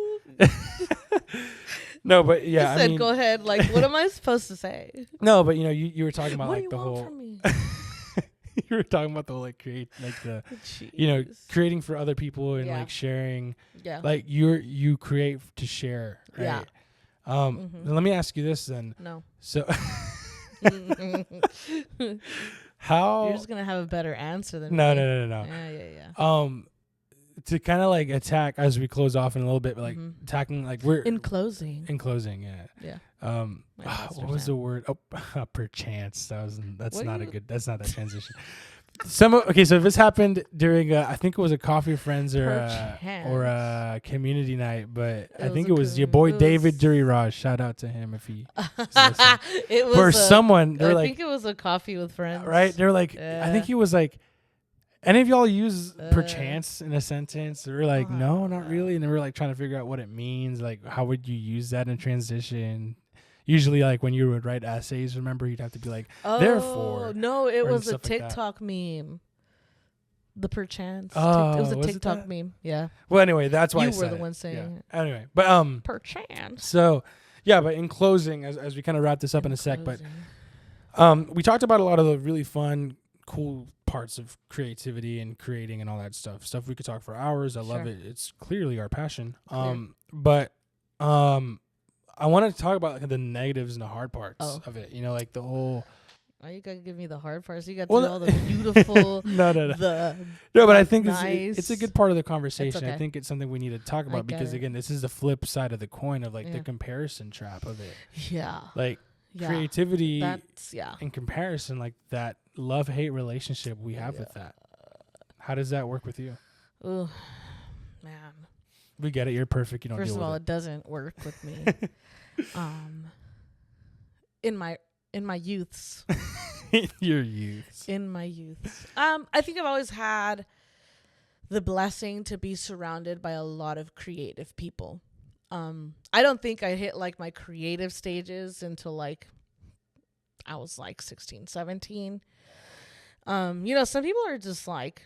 No, but yeah, he said, "Go ahead." Like, what am I supposed to say? No, but you know, you were talking about, like, the whole. From me? You were talking about the whole, like, you know, creating for other people and like sharing. Yeah. Like, you create to share, right? Yeah. Let me ask you this then. No. So how? You're just gonna have a better answer than me. No. Yeah. To kind of like attack as we close off in a little bit, but like attacking, like we're in closing. Yeah. Yeah. What was the word? Oh, perchance. That's not that transition. So if this happened during I think it was a Coffee Friends or a community night, but I think it was your boy David Duriraj. Shout out to him if he it was or someone. I think it was a Coffee with Friends, right? They're like, I think he was like, any of y'all use perchance in a sentence? We're like, no, not really. And then we're like trying to figure out what it means. Like, how would you use that in transition? Usually, like, when you would write essays, remember, you'd have to be like, therefore. No, it was a TikTok meme. The perchance. It was a TikTok meme. Yeah. Well, anyway, that's why you were the one saying it. Anyway, but perchance. So, yeah, but in closing, as we kind of wrap this up in a sec, but we talked about a lot of the really fun, cool parts of creativity and creating and all that stuff we could talk for hours. I love it. It's clearly our passion. But I want to talk about like, the negatives and the hard parts of it. You know, like the whole. Oh, you gotta give me the hard parts. You got Well, to all the beautiful. No. The No, but I like, think nice. it's a good part of the conversation. Okay. I think it's something we need to talk about because again, this is the flip side of the coin of like the comparison trap of it. Yeah. Like creativity That's in comparison, like that love-hate relationship we have with that. How does that work with you? Ooh, man. We get it. You're perfect. You don't. First deal of all, with it doesn't work with me. In my youths. Your youths. In my youths. I think I've always had the blessing to be surrounded by a lot of creative people. I don't think I hit like my creative stages until like I was like 16, 17. Some people are just like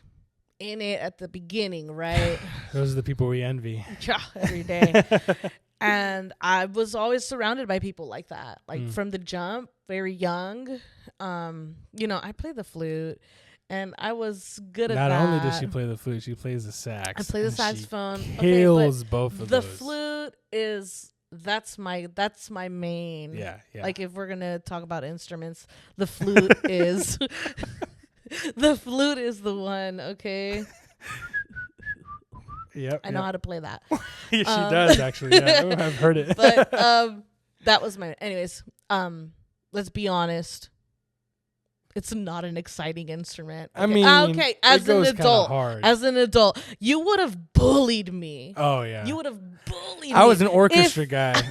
in it at the beginning, right? Those are the people we envy. Yeah, every day. And I was always surrounded by people like that, like from the jump, very young. I played the flute, and I was good at that. Not only does she play the flute, she plays the sax. I play the saxophone. Kills both of the those. The flute that's my main. Yeah. Like if we're gonna talk about instruments, the flute is the flute is the one. Okay. Yep. I know how to play that. She does actually. Yeah, I've heard it. But that was my. Anyways, let's be honest. It's not an exciting instrument. Okay? I mean, okay, as an adult, you would have bullied me. Oh yeah, you would have bullied me. I was an orchestra guy.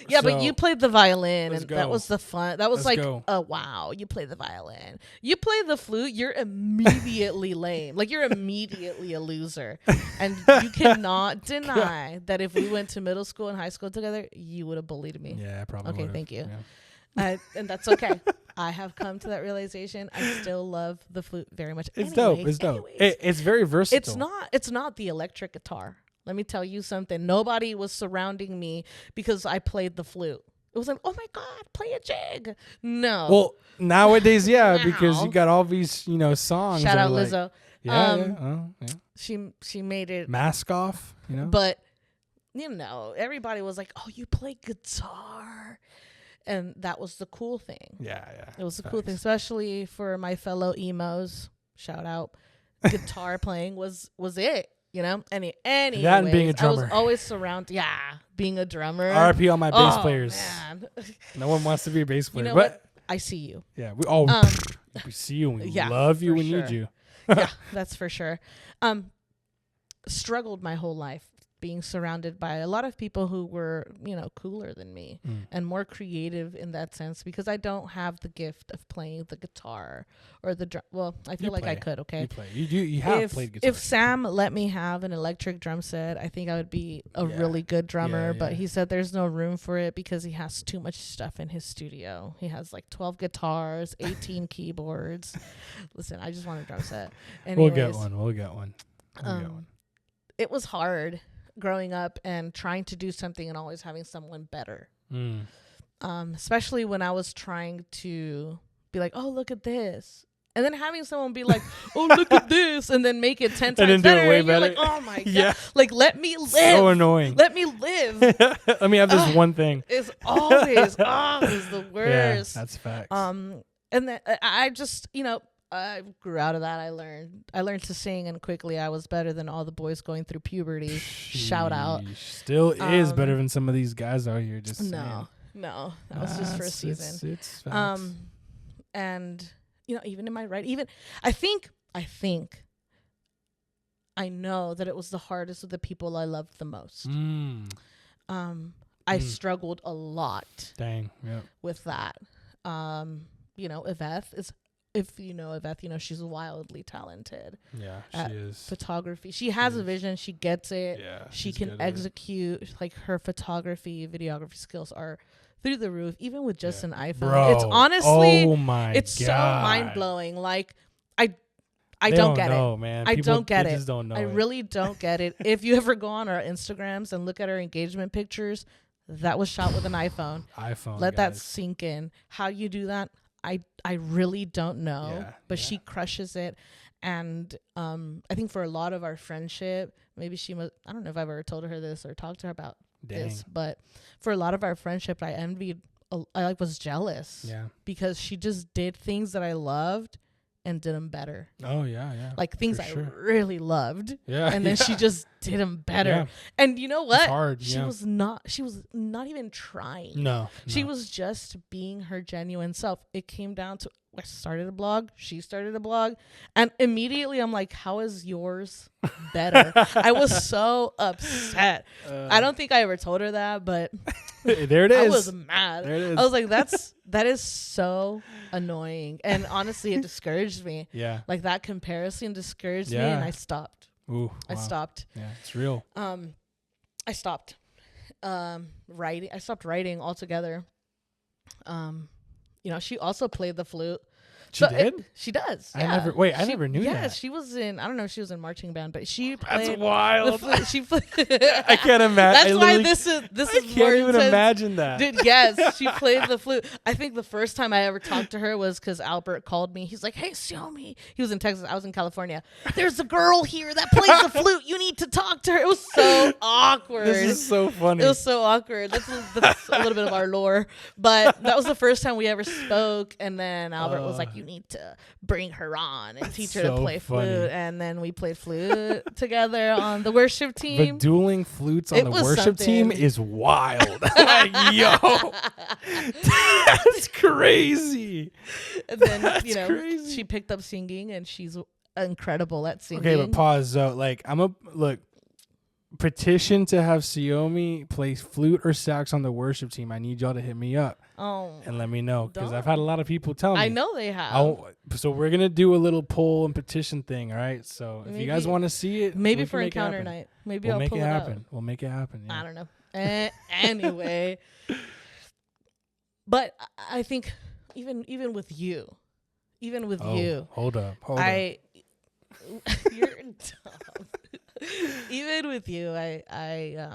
Yeah, but you played the violin, and go. that was the fun. That was oh wow, you play the violin. You play the flute, you're immediately lame. Like you're immediately a loser, and you cannot deny that if we went to middle school and high school together, you would have bullied me. Yeah, probably. Okay, would've. thank you. Yeah. And that's okay. I have come to that realization. I still love the flute very much. It's dope. It's very versatile. It's not the electric guitar. Let me tell you something. Nobody was surrounding me because I played the flute. It was like, oh my God, play a jig. No. Well, nowadays, because you got all these, songs. Shout out like, Lizzo. Yeah. She made it. Mask off, But, everybody was like, oh, you play guitar. And that was the cool thing. Yeah. It was the cool thing, especially for my fellow emos. Shout out. Guitar playing was it, Anyways, that and being a drummer. I was always surrounded. Yeah, being a drummer. RP on my bass players. Man. No one wants to be a bass player. You know but what? I see you. Yeah, we see you and we love you. We need you. Yeah, that's for sure. Struggled my whole life being surrounded by a lot of people who were, cooler than me and more creative in that sense because I don't have the gift of playing the guitar or the drum. Well, I feel like I could, okay? You play. You have played guitar. If Sam let me have an electric drum set, I think I would be a really good drummer, but he said there's no room for it because he has too much stuff in his studio. He has like 12 guitars, 18 keyboards. Listen, I just want a drum set. Anyways, We'll get one. It was hard growing up and trying to do something and always having someone better. Especially when I was trying to be like, oh, look at this. And then having someone be like, oh, look at this. And then make it 10 times better. And you're like, oh my God. Like, let me live. So annoying. Let me live. Let me have this one thing. It's always the worst. Yeah, that's facts. And then I just, I grew out of that. I learned to sing, and quickly I was better than all the boys going through puberty. Shout out. Still is better than some of these guys out here. Just no, that was just for a season. It's facts. And even in my I think I know that it was the hardest of the people I loved the most. I struggled a lot. Dang, yeah. With that. Yvette is. If you know Yvette, she's wildly talented. Yeah, she is. Photography. She has a vision. She gets it. Yeah, she can execute. Like her photography, videography skills are through the roof, even with just an iPhone. Bro, it's honestly, it's so mind blowing. Like I don't get it. Man. I don't get it. Just don't know I really don't get it. If you ever go on our Instagrams and look at our engagement pictures, that was shot with an iPhone. Let that sink in. How you do that? I really don't know, but she crushes it. And I think for a lot of our friendship, maybe she must, I don't know if I've ever told her this or talked to her about this. But for a lot of our friendship, I envied. I was jealous. Yeah. Because she just did things that I loved and did them better. Oh yeah, yeah. Like things I really loved. Yeah. And then she just did them better. Yeah. And you know what? It's hard. She was not even trying. No. She was just being her genuine self. It came down to I started a blog. She started a blog. And immediately I'm like, how is yours better? I was so upset. I don't think I ever told her that, but there it is. I was mad. There it is. I was like, that is so annoying. And honestly, it discouraged me. Yeah. Like that comparison discouraged me and I stopped. Ooh, wow. I stopped. Yeah, it's real. I stopped writing. I stopped writing altogether. She also played the flute. She did? She does. I never knew that. Yeah, she was in, I don't know if she was in marching band, but she played. That's wild. She played. I can't imagine. That's why this is I can't even imagine that. Dude, yes, she played the flute. I think the first time I ever talked to her was because Albert called me. He's like, hey, Xiomi. He was in Texas. I was in California. There's a girl here that plays the flute. You need to talk to her. It was so awkward. This is so funny. It was so awkward. That's a little bit of our lore. But that was the first time we ever spoke. And then Albert was like, you need to bring her on and teach her to play flute. And then we played flute together on the worship team. But dueling flutes on the worship team is wild. Like, yo, that's crazy. And then, crazy. She picked up singing and she's incredible at singing. Okay, but pause though. Like, petition to have Xiomi play flute or sax on the worship team. I need y'all to hit me up and let me know, because I've had a lot of people tell me. I know they have. So we're gonna do a little poll and petition thing. All right. So if you guys want to see it, maybe for encounter night, maybe I'll pull it happen. We'll make it happen. Yeah. I don't know. Anyway, but I think even with you, hold up. You're dumb. Even with you, I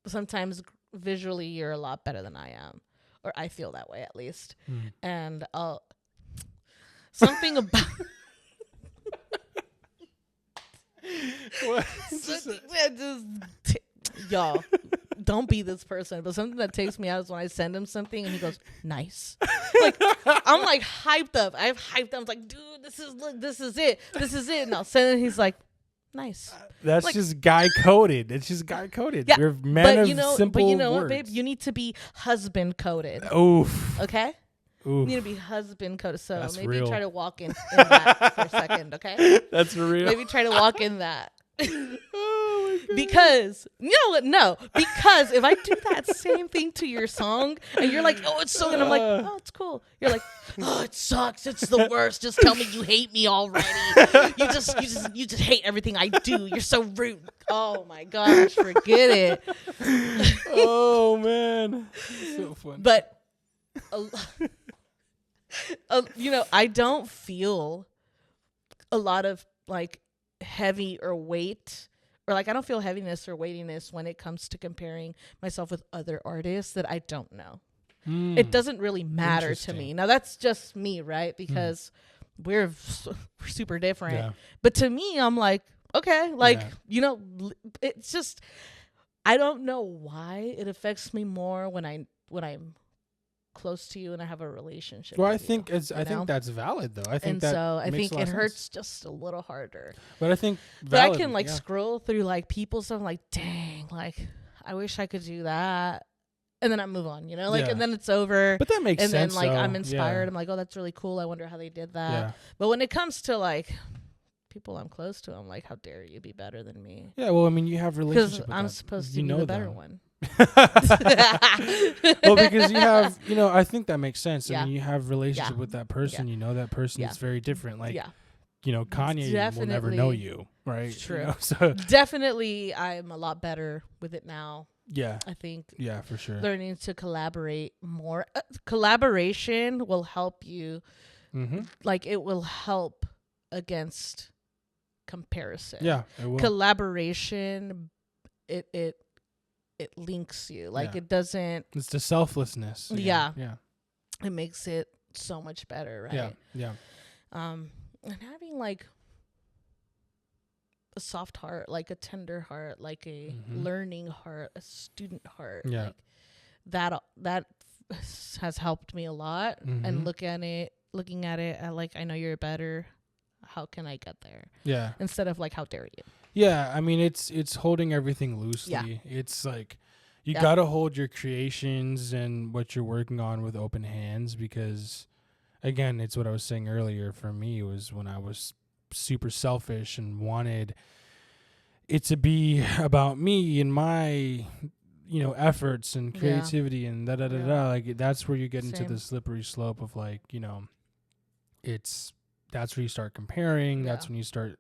sometimes visually you're a lot better than I am, or I feel that way at least. And something about something that y'all don't be this person, but something that takes me out is when I send him something and he goes, nice. Like, I'm like hyped up. I've hyped up. I'm like, dude, this is it. And I'll send it and he's like, nice. That's like, just guy coded. It's just guy coded. Yeah, We're men of simple But you know words. what, babe? You need to be husband coded. Oof. Okay? Oof. You need to be husband coded. So that's maybe real. try to walk in that for a second, okay? That's real. Maybe try to walk in that. Oh my God. Because because if I do that same thing to your song and you're like, oh, it's so good, I'm like, oh, it's cool. You're like, oh, it sucks. It's the worst. Just tell me you hate me already. You just hate everything I do. You're so rude. Oh my gosh, forget it. Oh man, so funny. But I don't feel a lot of like heavy or weight, or like I don't feel heaviness or weightiness when it comes to comparing myself with other artists that I don't know. It doesn't really matter to me. Now that's just me, right? Because we're super different. Yeah. But to me, I'm like, okay, like, it's just, I don't know why it affects me more when I'm close to you and I have a relationship. Well, I think that's valid though. I think I think it hurts just a little harder. But I think valid, but I can scroll through like people's stuff, like, dang, like I wish I could do that. And then I move on, and then it's over. But that makes sense. And then like I'm inspired. I'm like, oh, that's really cool. I wonder how they did that. Yeah. But when it comes to like people I'm close to, I'm like, how dare you be better than me? Yeah, well, I mean, you have relationship with I'm supposed to be the better one. Well, because you have, I think that makes sense. I mean, you have relationship with that person. You know that person. It's very different. Like, Kanye will never know you, right? True. So definitely, I'm a lot better with it now. Yeah, I think. Yeah, for sure. Learning to collaborate more. Collaboration will help you. Mm-hmm. Like it will help against comparison. Yeah, it will. Collaboration, it links you. Like it doesn't. It's the selflessness. Yeah. It makes it so much better, right? Yeah. And having like a soft heart, like a tender heart, like a Mm-hmm. learning heart, a student heart. Yeah. Like that has helped me a lot. Mm-hmm. And looking at it at like, I know you're better. How can I get there? Yeah. Instead of like, how dare you? Yeah. I mean, it's holding everything loosely. Yeah. It's like you Yeah. got to hold your creations and what you're working on with open hands, because again, it's what I was saying earlier. For me, was when I was super selfish and wanted it to be about me and my efforts and creativity and da da da da. Like that's where you get into the slippery slope of like, that's where you start comparing. Yeah. That's when you start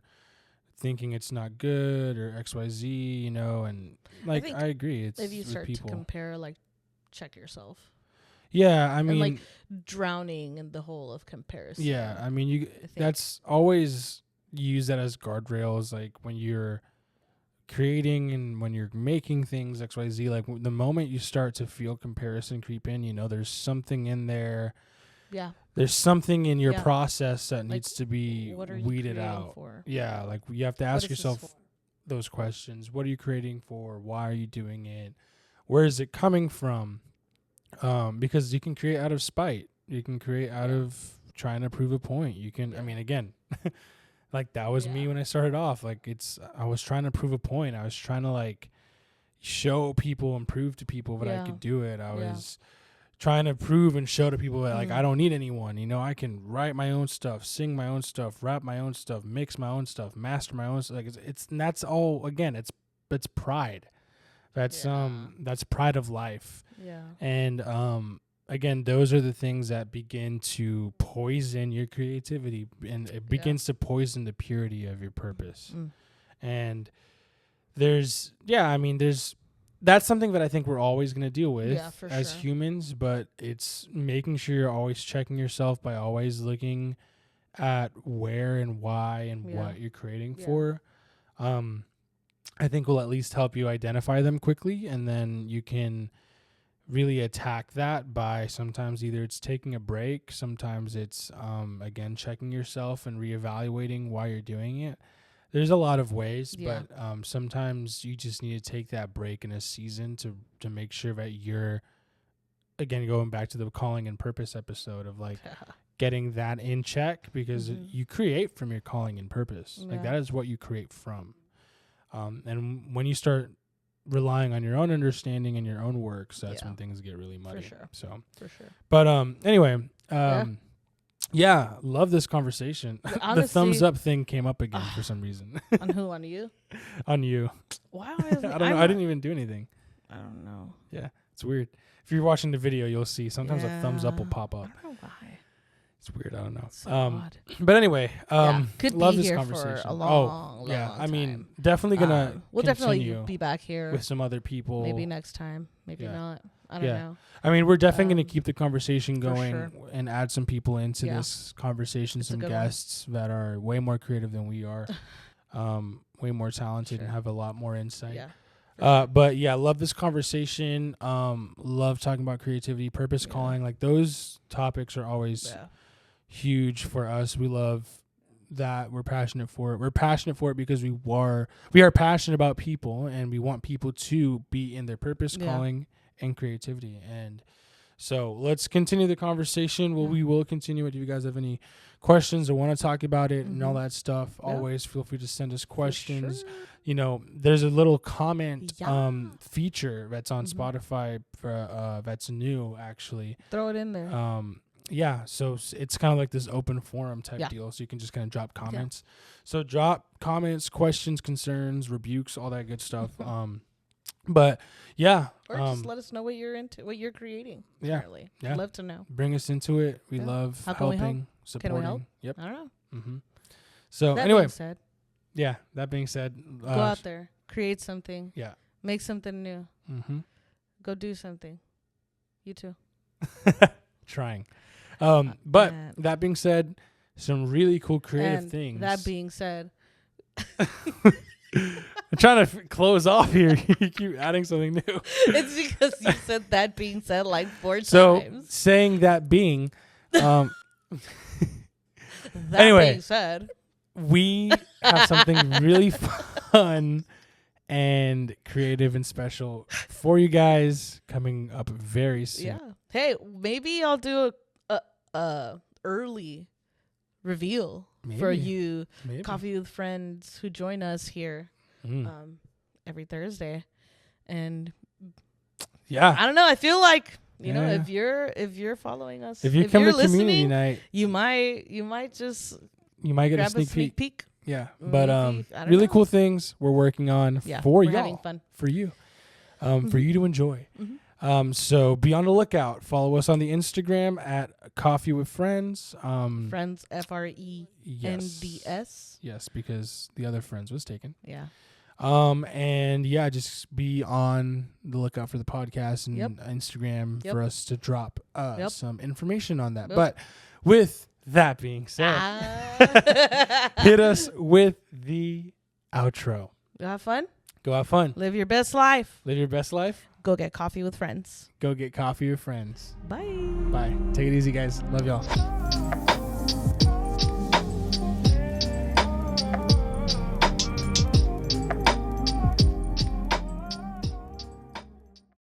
thinking it's not good or XYZ, and like I agree. It's if you with start people. to compare, like, check yourself. Yeah, I mean, and like drowning in the hole of comparison. Yeah, I mean, that's always use that as guardrails, like when you're creating and when you're making things XYZ. Like the moment you start to feel comparison creep in, there's something in there. Yeah. There's something in your process that needs to be weeded out. For? Yeah, like you have to ask yourself those questions. What are you creating for? Why are you doing it? Where is it coming from? Because you can create out of spite. You can create out of trying to prove a point. You can, I mean, again, like that was me when I started off. Like I was trying to prove a point. I was trying to like show people and prove to people that I could do it. I was trying to prove and show to people that like I don't need anyone. I can write my own stuff, sing my own stuff, rap my own stuff, mix my own stuff, master my own stuff. Like and that's all. Again, it's pride. That's pride of life. Yeah. And again, those are the things that begin to poison your creativity, and it begins to poison the purity of your purpose. And that's something that I think we're always going to deal with as humans, but it's making sure you're always checking yourself by always looking at where and why and what you're creating for. I think will at least help you identify them quickly, and then you can really attack that by sometimes either it's taking a break, sometimes it's again checking yourself and reevaluating why you're doing it. There's a lot of ways, but sometimes you just need to take that break in a season to make sure that you're, again, going back to the calling and purpose episode of like getting that in check, because you create from your calling and purpose. Like that is what you create from. And when you start relying on your own understanding and your own works, that's when things get really muddy. For sure. But anyway, love this conversation. Honestly, the thumbs up thing came up again for some reason. On who? On you? On you. Wow. I don't know. I didn't even do anything. I don't know. Yeah, it's weird. If you're watching the video, you'll see sometimes a thumbs up will pop up. I don't know why. It's weird. I don't know. So odd. But anyway, could love be this here conversation. For a long yeah. time. I mean, definitely gonna. We'll definitely be back here with some other people. Maybe next time. Maybe not. I don't know. I mean, we're definitely gonna keep the conversation going sure. and add some people into this conversation. Some guests that are way more creative than we are, way more talented and have a lot more insight. Yeah. But yeah, love this conversation. Love talking about creativity, purpose, calling. Like those topics are always huge for us. We love that. We're passionate for it. We're passionate for it because we are passionate about people, and we want people to be in their purpose, calling, and creativity. And so let's continue the conversation. We will continue it. If you guys have any questions or want to talk about it and all that stuff, always feel free to send us questions. Sure. There's a little comment feature that's on Spotify for that's new, actually. Throw it in there. So it's kind of like this open forum type deal, so you can just kind of drop comments. So drop comments, questions, concerns, rebukes, all that good stuff. But or just let us know what you're into, what you're creating. Apparently. Yeah, I'd love to know. Bring us into it. We love helping, supporting. Can we help? Yep. I don't know. So that anyway, being said, that being said, go out there, create something. Yeah. Make something new. Go do something. You too. Trying. But that being said, some really cool creative things. That being said, I'm trying to close off here. You keep adding something new. It's because you said that being said like 4 times. So saying that being, that anyway, being said, we have something really fun. fun and creative and special for you guys coming up very soon. Yeah. Hey, maybe I'll do a early reveal for you Coffee with Friends who join us here every Thursday. And I don't know, I feel like you know, if you're following us, if you come to community night, you might get a sneak peek. Yeah, but really cool things we're working on for y'all, having fun for you, for you to enjoy. So be on the lookout. Follow us on the Instagram at Coffee with Friends. Friends FRENDS. Yes, because the other friends was taken. Yeah. And just be on the lookout for the podcast and Instagram for us to drop some information on that. But with that being said, hit us with the outro. Go have fun. Go have fun. Live your best life. Live your best life. Go get coffee with friends. Go get coffee with friends. Bye. Bye. Take it easy, guys. Love y'all.